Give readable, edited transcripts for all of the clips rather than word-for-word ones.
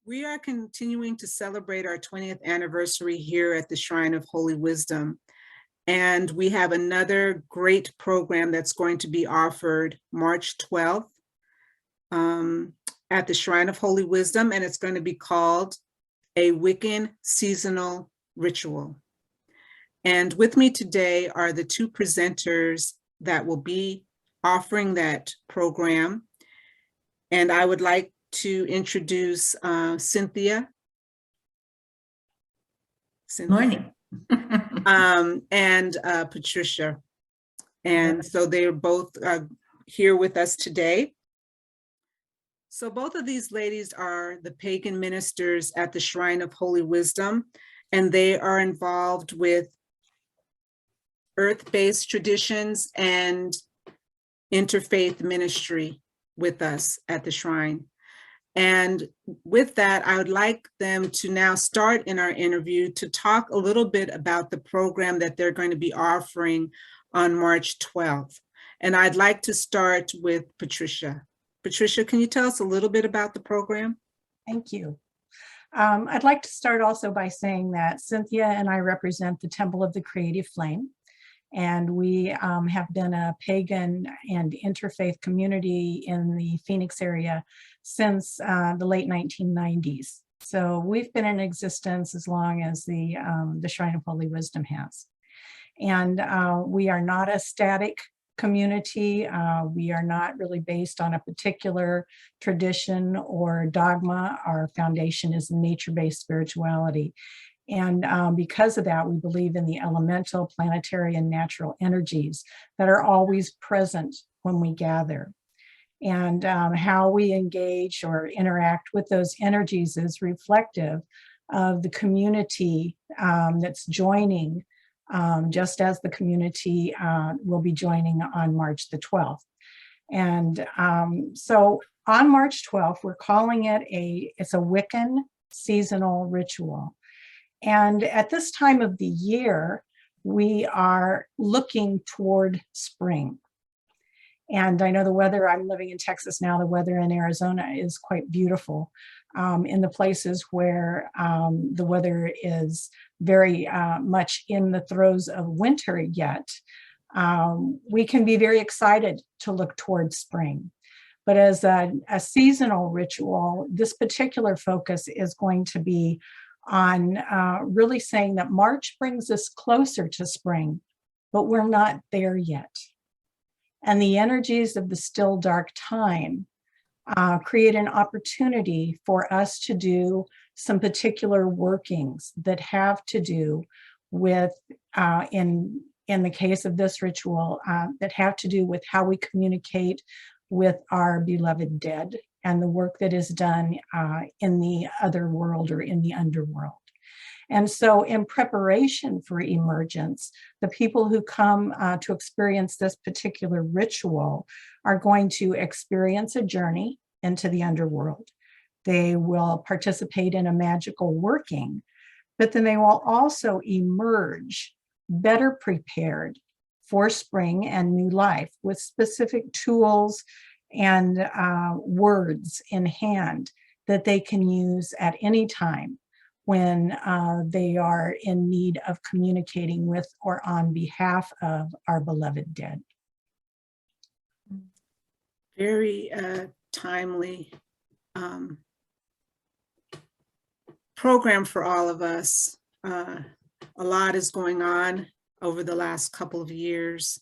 We are continuing to celebrate our 20th anniversary here at the Shrine of Holy Wisdom. And we have another great program that's going to be offered March 12th at the Shrine of Holy Wisdom, and it's going to be called A Wiccan Seasonal Ritual. And with me today are the two presenters that will be offering that program. And I would like to introduce Cynthia. Morning. And Patricia. And so they're both here with us today. So both of these ladies are the pagan ministers at the Shrine of Holy Wisdom, and they are involved with earth-based traditions and interfaith ministry with us at the shrine. And with that, I would like them to now start in our interview to talk a little bit about the program that they're going to be offering on March 12th. And I'd like to start with Patricia. Patricia, can you tell us a little bit about the program? Thank you. I'd like to start also by saying that Cynthia and I represent the Temple of the Creative Flame. And we have been a pagan and interfaith community in the Phoenix area since the late 1990s. So we've been in existence as long as the Shrine of Holy Wisdom has. And we are not a static community. We are not really based on a particular tradition or dogma. Our foundation is nature-based spirituality. And because of that, we believe in the elemental, planetary, and natural energies that are always present when we gather. And how we engage or interact with those energies is reflective of the community that's joining, just as the community will be joining on March the 12th. And so on March 12th, we're calling it it's a Wiccan seasonal ritual. And at this time of the year, we are looking toward spring. And I know the weather, I'm living in Texas now, the weather in Arizona is quite beautiful. In the places where the weather is very much in the throes of winter yet, we can be very excited to look toward spring. But as a seasonal ritual, this particular focus is going to be on really saying that March brings us closer to spring, but we're not there yet. And the energies of the still dark time create an opportunity for us to do some particular workings that have to do with, in the case of this ritual, that have to do with how we communicate with our beloved dead and the work that is done in the other world or in the underworld. And so in preparation for emergence, the people who come to experience this particular ritual are going to experience a journey into the underworld. They will participate in a magical working, but then they will also emerge better prepared for spring and new life with specific tools and words in hand that they can use at any time when they are in need of communicating with or on behalf of our beloved dead. Very timely program for all of us. A lot is going on over the last couple of years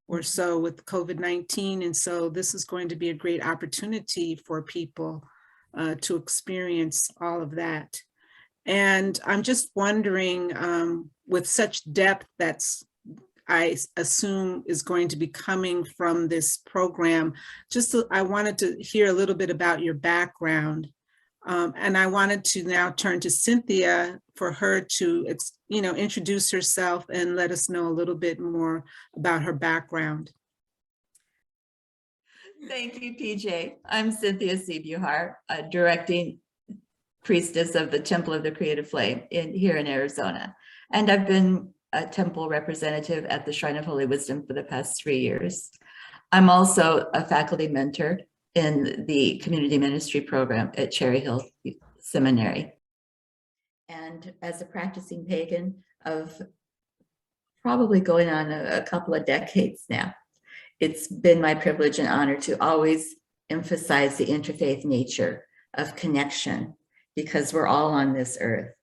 or so with COVID-19. And so this is going to be a great opportunity for people to experience all of that. And I'm just wondering, with such depth I assume is going to be coming from this program, I wanted to hear a little bit about your background. And I wanted to now turn to Cynthia for her to introduce herself and let us know a little bit more about her background. Thank you, PJ. I'm Cynthia Sebuhar, a directing priestess of the Temple of the Creative Flame here in Arizona. And I've been a temple representative at the Shrine of Holy Wisdom for the past 3 years. I'm also a faculty mentor in the community ministry program at Cherry Hill seminary. And as a practicing pagan of probably going on a couple of decades now, it's been my privilege and honor to always emphasize the interfaith nature of connection, because we're all on this earth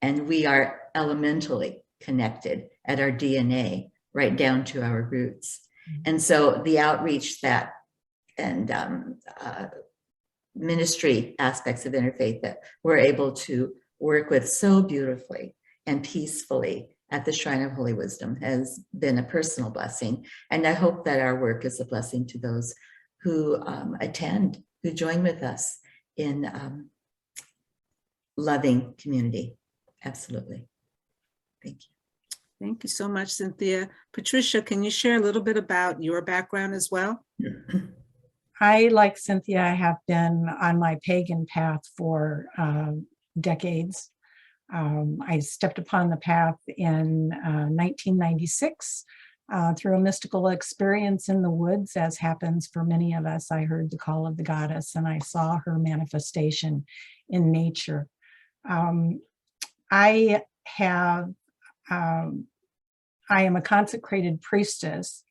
and we are elementally connected at our DNA right down to our roots. And so the outreach that and ministry aspects of interfaith that we're able to work with so beautifully and peacefully at the Shrine of Holy Wisdom has been a personal blessing. And I hope that our work is a blessing to those who attend, who join with us in loving community. Absolutely. Thank you. Thank you so much, Cynthia. Patricia, can you share a little bit about your background as well? I, like Cynthia, have been on my pagan path for decades. I stepped upon the path in 1996 through a mystical experience in the woods, as happens for many of us. I heard the call of the goddess and I saw her manifestation in nature. I am a consecrated priestess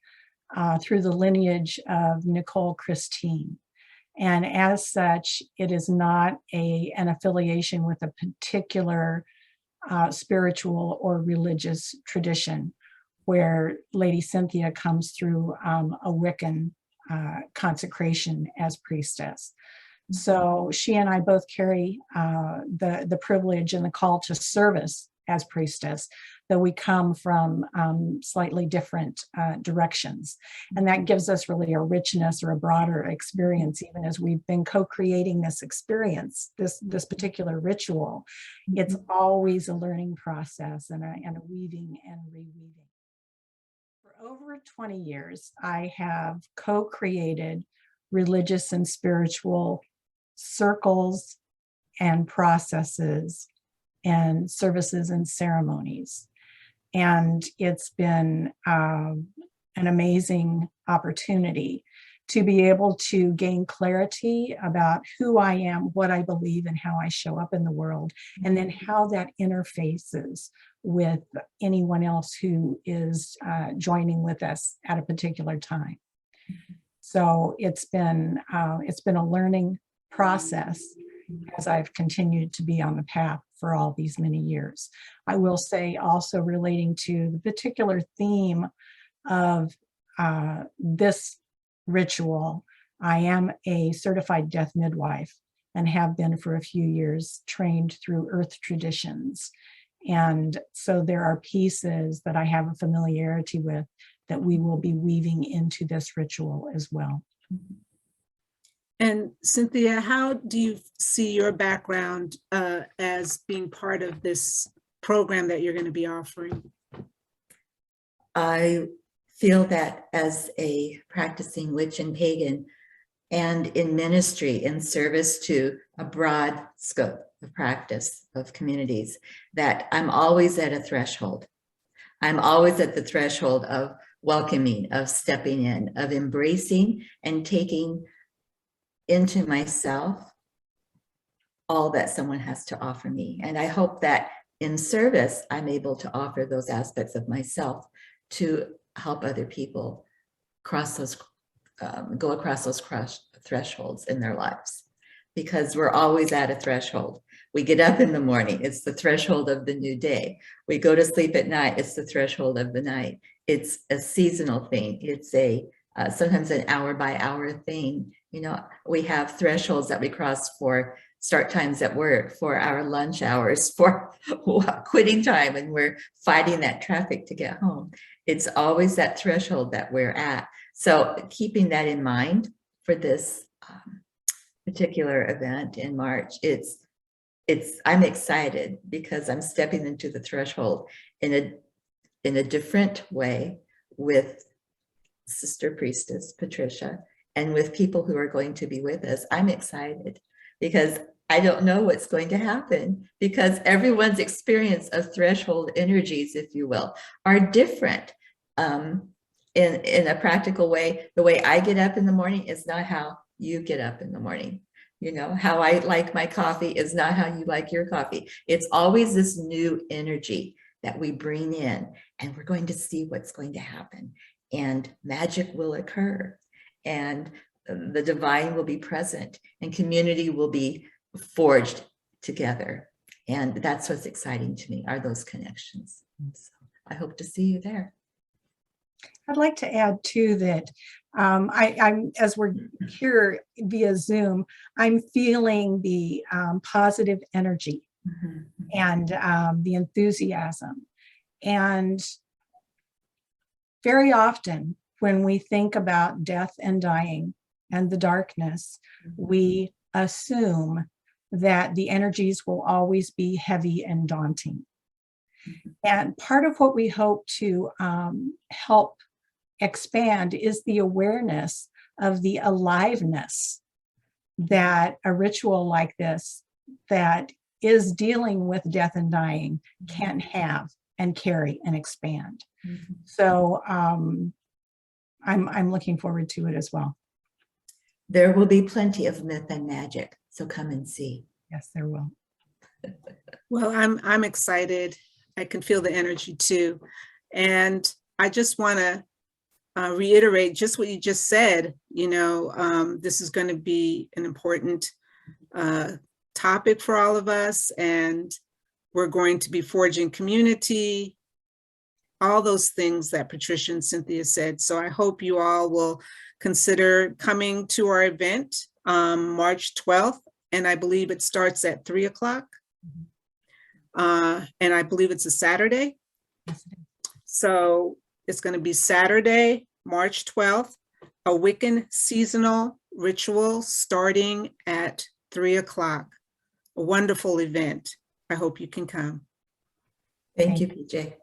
through the lineage of Nicole Christine. And as such, it is not an affiliation with a particular spiritual or religious tradition, where Lady Cynthia comes through a Wiccan consecration as priestess. So she and I both carry the privilege and the call to service as priestess, though we come from slightly different directions. And that gives us really a richness or a broader experience, even as we've been co-creating this experience, this particular ritual. It's always a learning process and a weaving and reweaving. For over 20 years, I have co-created religious and spiritual circles and processes and services and ceremonies. And it's been an amazing opportunity to be able to gain clarity about who I am, what I believe, and how I show up in the world, and then how that interfaces with anyone else who is joining with us at a particular time. So it's been a learning process as I've continued to be on the path for all these many years. I will say, also relating to the particular theme of this ritual, I am a certified death midwife and have been for a few years, trained through earth traditions. And so there are pieces that I have a familiarity with that we will be weaving into this ritual as well. And Cynthia, how do you see your background as being part of this program that you're going to be offering? I feel that as a practicing witch and pagan, and in ministry, in service to a broad scope of practice of communities, that I'm always at a threshold. I'm always at the threshold of welcoming, of stepping in, of embracing and taking into myself all that someone has to offer me. And I hope that in service, I'm able to offer those aspects of myself to help other people cross those, go across those thresholds in their lives. Because we're always at a threshold. We get up in the morning, it's the threshold of the new day. We go to sleep at night, it's the threshold of the night. It's a seasonal thing. It's a sometimes an hour by hour thing. You know, we have thresholds that we cross for start times at work, for our lunch hours, for quitting time, and we're fighting that traffic to get home. It's always that threshold that we're at. So keeping that in mind for this particular event in March, I'm excited because I'm stepping into the threshold in a different way with Sister Priestess Patricia and with people who are going to be with us. I'm excited because I don't know what's going to happen, because everyone's experience of threshold energies, if you will, are different. In a practical way, the way I get up in the morning is not how you get up in the morning. You know, how I like my coffee is not how you like your coffee. It's always this new energy that we bring in, and we're going to see what's going to happen. And magic will occur, and the divine will be present, and community will be forged together. And that's what's exciting to me, are those connections. So I hope to see you there. I'd like to add too that I'm as we're here via Zoom, I'm feeling the positive energy and the enthusiasm. And very often when we think about death and dying and the darkness, we assume that the energies will always be heavy and daunting. And part of what we hope to help expand is the awareness of the aliveness that a ritual like this that is dealing with death and dying can have and carry and expand. So I'm looking forward to it as well. There will be plenty of myth and magic, so come and see. Yes, there will. Well, I'm excited. I can feel the energy too. And I just want to reiterate just what you just said. You know, this is going to be an important topic for all of us, and we're going to be forging community, all those things that Patricia and Cynthia said. So I hope you all will consider coming to our event March 12th, and I believe it starts at 3 o'clock. And I believe it's a Saturday. So it's going to be Saturday, March 12th, a Wiccan seasonal ritual starting at 3 o'clock. A wonderful event. I hope you can come. Thank you, PJ.